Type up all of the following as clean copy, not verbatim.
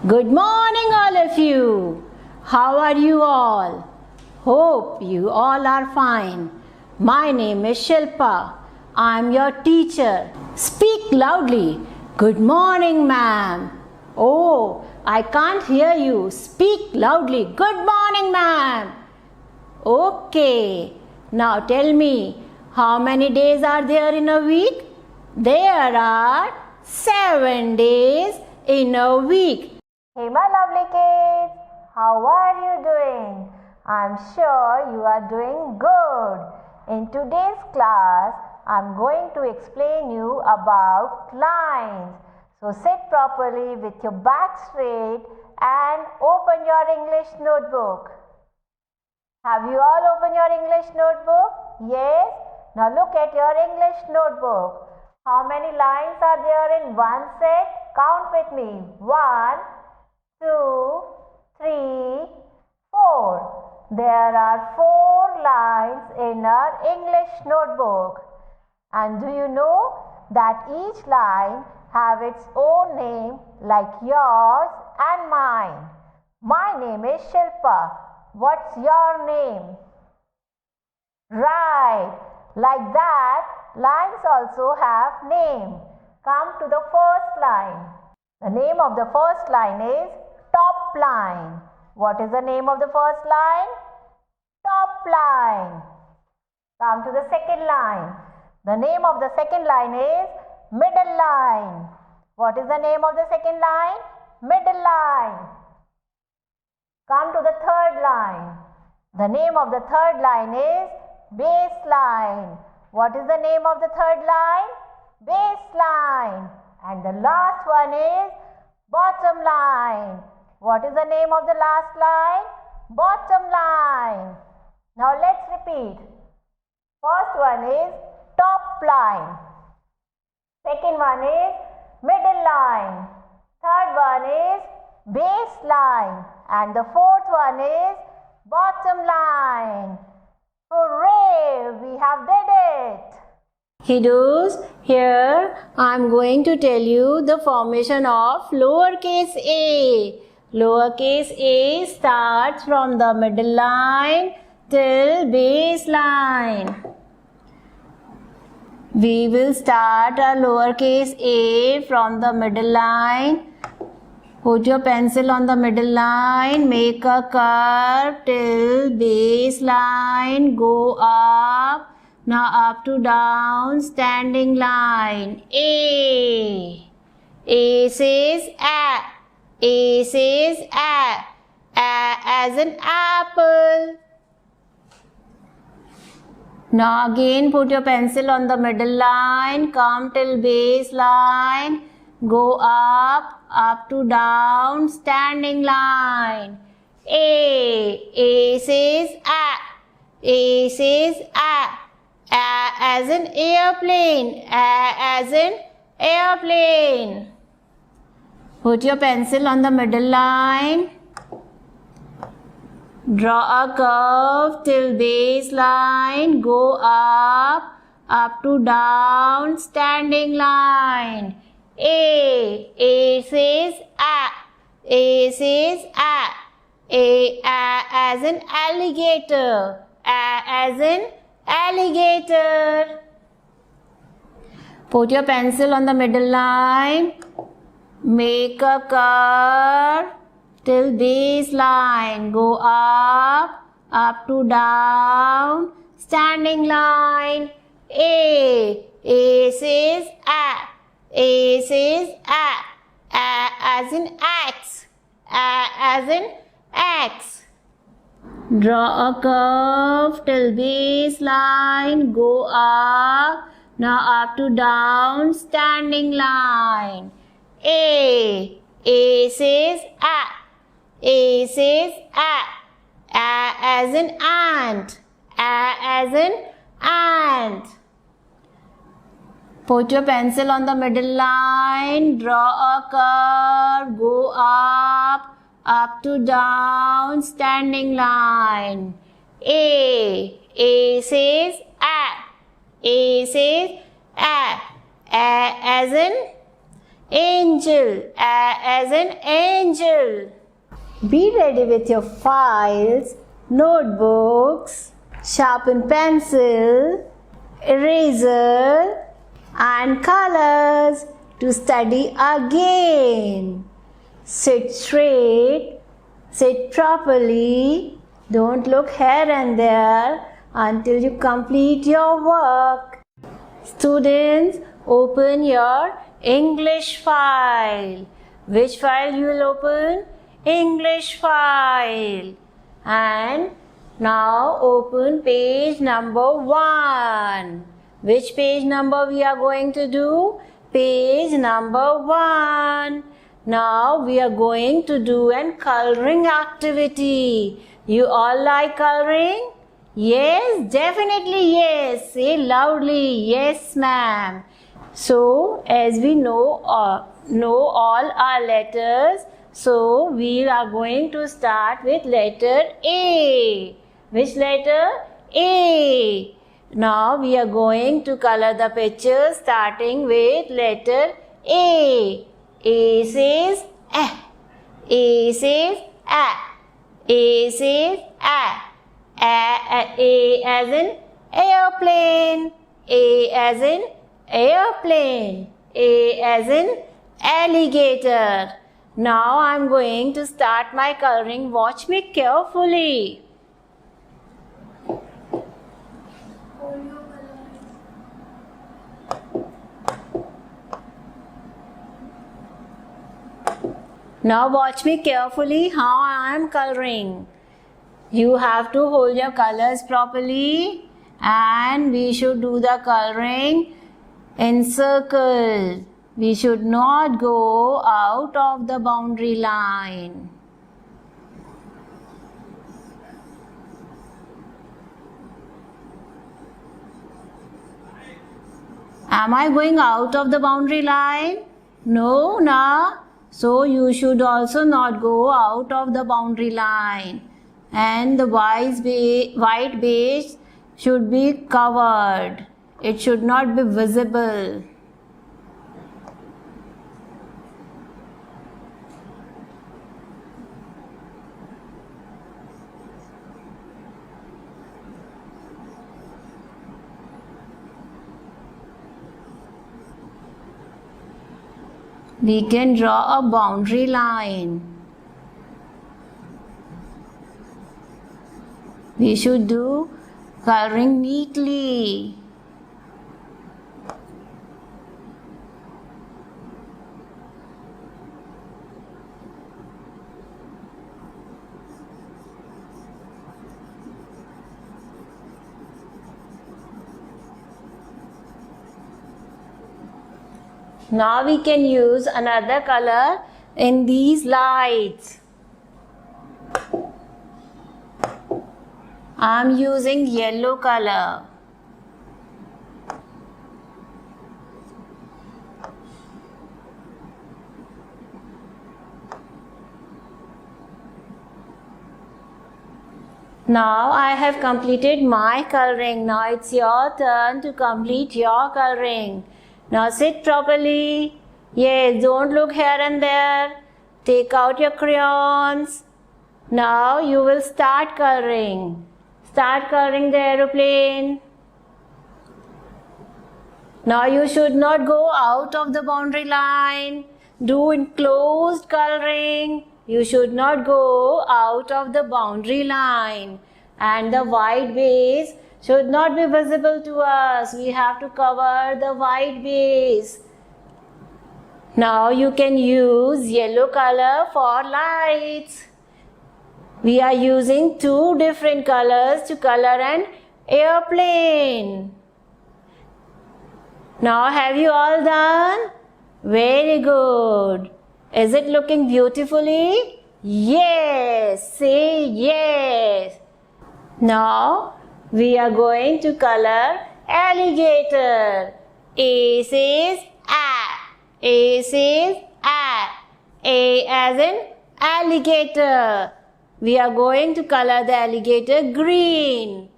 Good morning, all of you. How are you all? Hope you all are fine. My name is Shilpa. I am your teacher. Speak loudly. Good morning, ma'am. Oh, I can't hear you. Speak loudly. Good morning, ma'am. Okay. Now tell me, how many days are there in a week? There are 7 days in a week. Hey my lovely kids, how are you doing? I'm sure you are doing good. In today's class, I'm going to explain you about lines. So sit properly with your back straight and open your English notebook. Have you all opened your English notebook? Yes? Now look at your English notebook. How many lines are there in one set? Count with me. 1, 2, 3, 4. There are 4 lines in our English notebook. And do you know that each line have its own name like yours and mine? My name is Shilpa. What's your name? Right. Like that, lines also have name. Come to the first line. The name of the first line is top line. What is the name of the first line? Top line. Come to the second line. The name of the second line is middle line. What is the name of the second line? Middle line. Come to the third line. The name of the third line is baseline. What is the name of the third line? Baseline. And the last one is bottom line. What is the name of the last line? Bottom line. Now let's repeat. First one is top line. Second one is middle line. Third one is baseline. And the fourth one is bottom line. Hooray! We have did it! Kiddos, here I am going to tell you the formation of lowercase a. Lowercase a starts from the middle line till base line. We will start our lowercase a from the middle line. Put your pencil on the middle line, make a curve till base line, go up. Now up to down, standing line. A. A says a. A says a. A as an apple. Now again put your pencil on the middle line, come till base line, go up to down, standing line. A says a. A says a. A as in airplane. A as in airplane. Put your pencil on the middle line. Draw a curve till base line. Go up to down, standing line. A says a. A says a. A as in alligator. A as in alligator. Put your pencil on the middle line. Make a curve till base line. Go up to down, standing line. A says a. A says a. A as in axe. A as in axe. Draw a curve till base line. Go up. Now up to down, standing line. A says a. A says a. A as in ant. A as in ant. Put your pencil on the middle line. Draw a curve. Go up to down, standing line. A says a. A says a. A as in Angel. As in angel. Be ready with your files, notebooks, sharpened pencil, eraser and colors to study again. Sit straight, sit properly, don't look here and there until you complete your work. Students, open your English file. Which file you will open? English file. And now open page number 1. Which page number we are going to do? Page number 1. Now we are going to do an coloring activity. You all like coloring? Yes, definitely yes. Say loudly, yes ma'am. So as we know all our letters, so we are going to start with letter A. Which letter? A. Now we are going to color the picture starting with letter A. A says A. A says A. A says A. A as in airplane. A as in airplane. A as in alligator. Now I am going to start my coloring. Watch me carefully. Now watch me carefully how I am coloring. You have to hold your colors properly and we should do the coloring in circle. We should not go out of the boundary line. Am I going out of the boundary line? No, nah. So you should also not go out of the boundary line. And the white base should be covered. It should not be visible. We can draw a boundary line. We should do coloring neatly. Now we can use another color in these lights. I am using yellow color. Now I have completed my coloring. Now it's your turn to complete your coloring. Now sit properly. Yes, don't look here and there. Take out your crayons. Now you will start coloring. Start coloring the aeroplane. Now you should not go out of the boundary line. Do enclosed coloring. You should not go out of the boundary line. And the white base should not be visible to us. We have to cover the white base. Now you can use yellow color for lights. We are using two different colors to color an airplane. Now have you all done? Very good. Is it looking beautifully? Yes. Say yes. Now we are going to color alligator. A says A. A says A. A as in alligator. We are going to color the alligator green.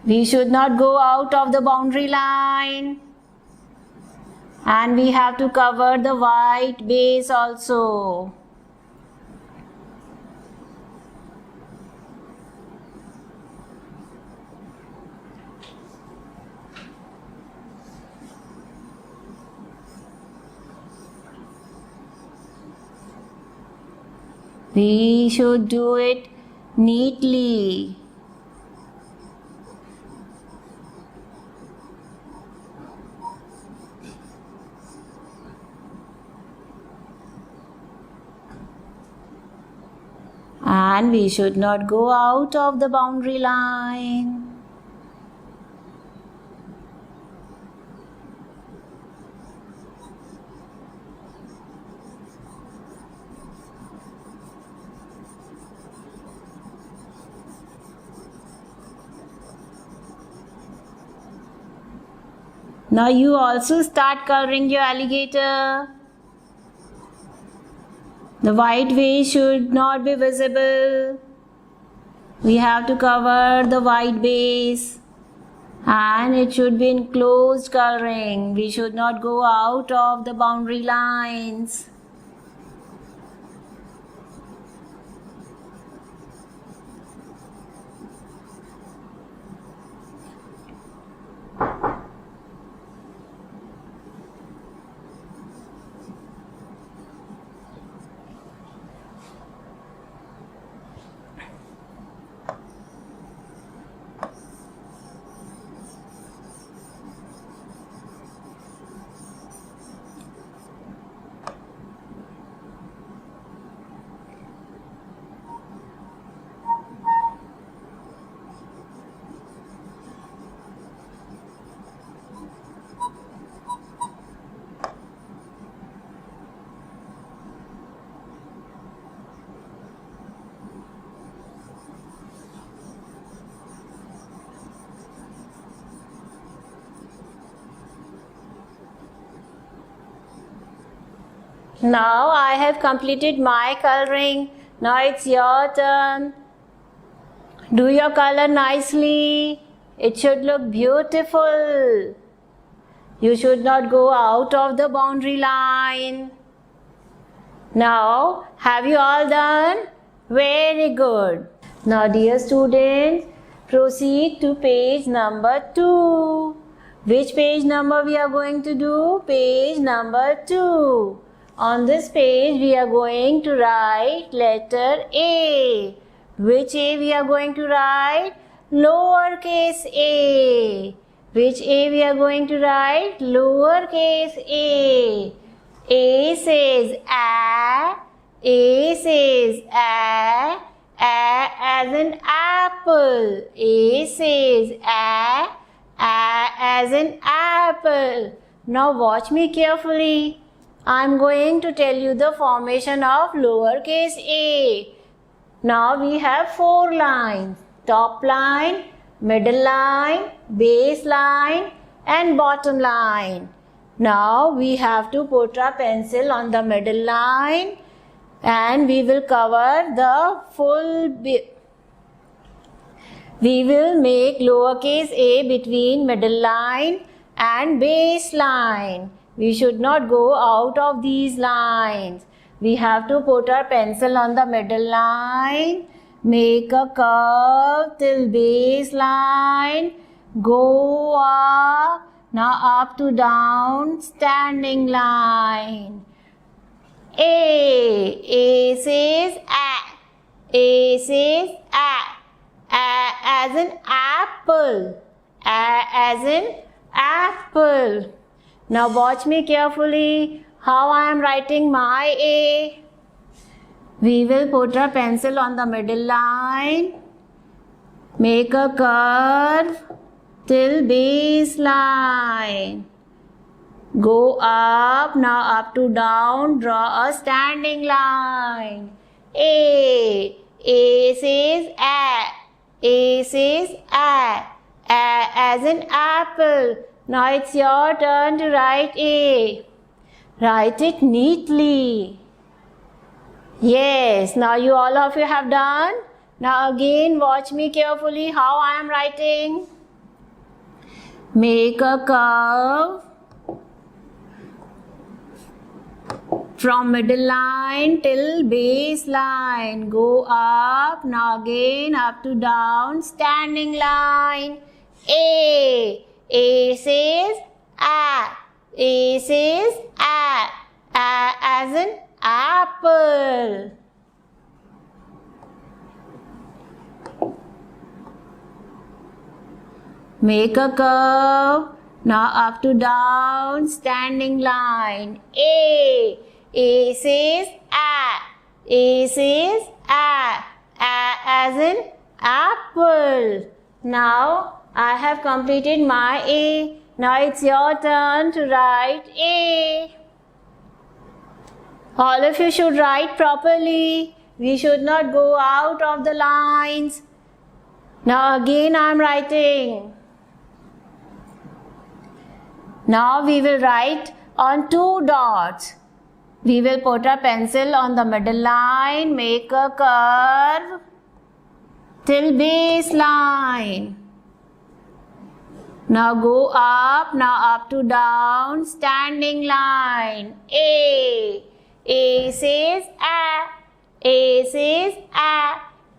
We should not go out of the boundary line. And we have to cover the white base also. We should do it neatly. And we should not go out of the boundary line. Now you also start coloring your alligator. The white base should not be visible. We have to cover the white base and it should be in closed coloring. We should not go out of the boundary lines. Now I have completed my coloring. Now it's your turn. Do your color nicely. It should look beautiful. You should not go out of the boundary line. Now, have you all done? Very good. Now, dear students, proceed to page number 2. Which page number we are going to do? Page number 2. On this page, we are going to write letter A. Which A we are going to write? Lowercase a. Which A we are going to write? Lowercase a. A says a. A says a. A as an apple. A says a. A as an apple. Now watch me carefully. I am going to tell you the formation of lowercase a. Now we have 4 lines. Top line, middle line, base line and bottom line. Now we have to put our pencil on the middle line and we will cover the full we will make lowercase a between middle line and base line. We should not go out of these lines. We have to put our pencil on the middle line, make a curve till base line, go up, now up to down, standing line. A says a. A says a. A as in apple. A as in apple. Now watch me carefully how I am writing my A. We will put our pencil on the middle line, make a curve till base line. Go up, now up to down, draw a standing line. A says a. A says a. A as in apple. Now it's your turn to write A. Write it neatly. Yes, now all of you have done. Now again watch me carefully how I am writing. Make a curve from middle line till base line. Go up. Now again up to down. Standing line. A. A says A. A says A. A as in apple. Make a curve. Now up to down. Standing line. A. A says A. A says A. A as in apple. Now I have completed my A. Now it's your turn to write A. All of you should write properly. We should not go out of the lines. Now again I am writing. Now we will write on 2 dots. We will put a pencil on the middle line, make a curve till base line. Now go up, now up to down, standing line. A. A says A. A says A.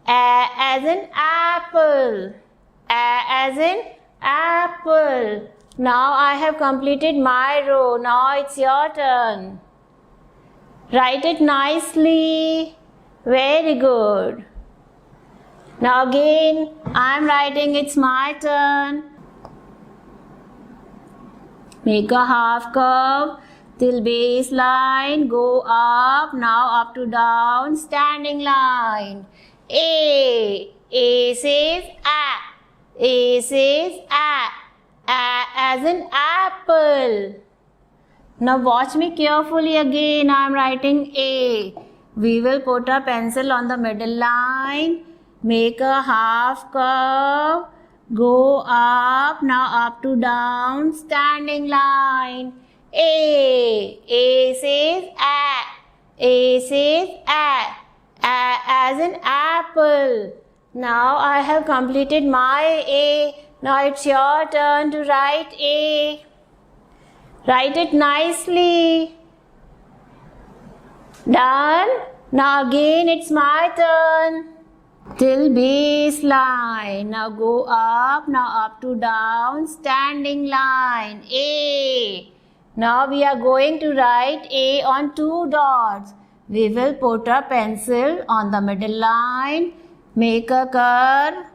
A as in apple. A as in apple. Now I have completed my row. Now it's your turn. Write it nicely. Very good. Now again, I am writing, it's my turn. Make a half curve till base line. Go up, now up to down, standing line. A. A says A. A says A. A as in apple. Now watch me carefully again. I am writing A. We will put a pencil on the middle line. Make a half curve. Go up. Now up to down. Standing line. A. A says A. A says A. A as in apple. Now I have completed my A. Now it's your turn to write A. Write it nicely. Done. Now again it's my turn. Till base line. Now go up. Now up to down. Standing line. A. Now we are going to write A on 2 dots. We will put a pencil on the middle line. Make a curve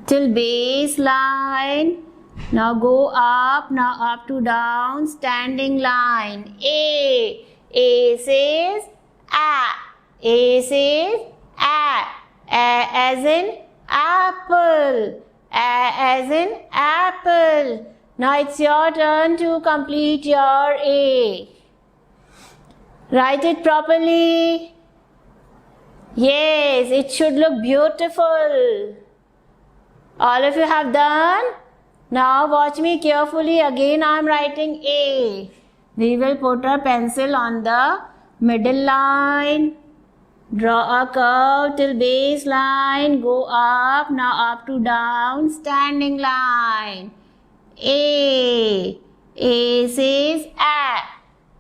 till base line. Now go up, now up to down, standing line. A. A says A. A says A. A as in apple. A as in apple. Now it's your turn to complete your A. Write it properly. Yes, it should look beautiful. All of you have done? Now watch me carefully. Again I am writing A. We will put a pencil on the middle line. Draw a curve till base line. Go up. Now up to down. Standing line. A. A says A.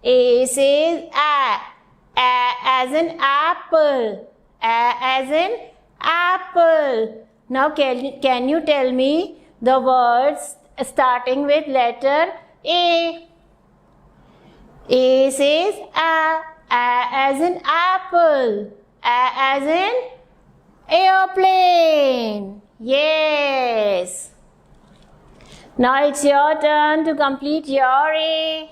A says A. A as in apple. A as in apple. Now can you tell me the words starting with letter A? A says A. A as in apple. A as in airplane. Yes. Now it's your turn to complete your A.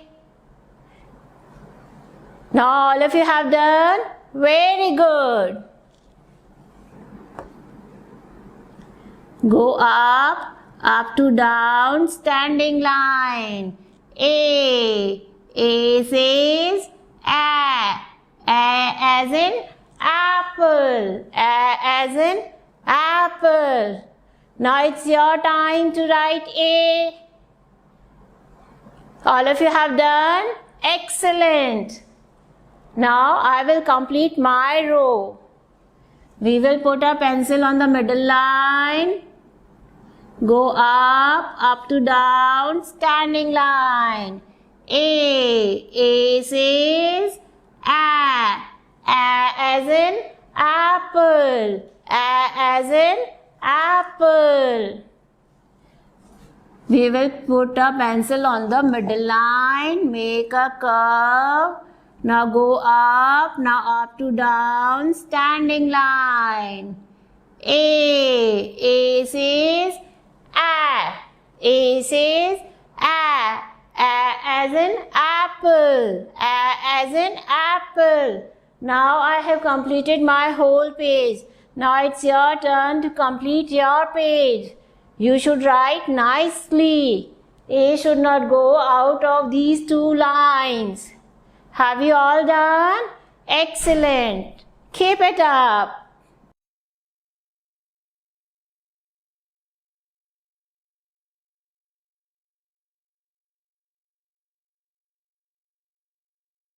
Now all of you have done? Very good. Go up to down, standing line. A. A says A. A as in apple. A as in apple. Now it's your time to write A. All of you have done? Excellent. Now I will complete my row. We will put a pencil on the middle line. Go up to down, standing line. A says a as in apple, a as in apple. We will put a pencil on the middle line, make a curve. Now go up to down, standing line. A says a says a as in apple, a as in apple. Now I have completed my whole page. Now it's your turn to complete your page. You should write nicely. A should not go out of these two lines. Have you all done? Excellent. Keep it up.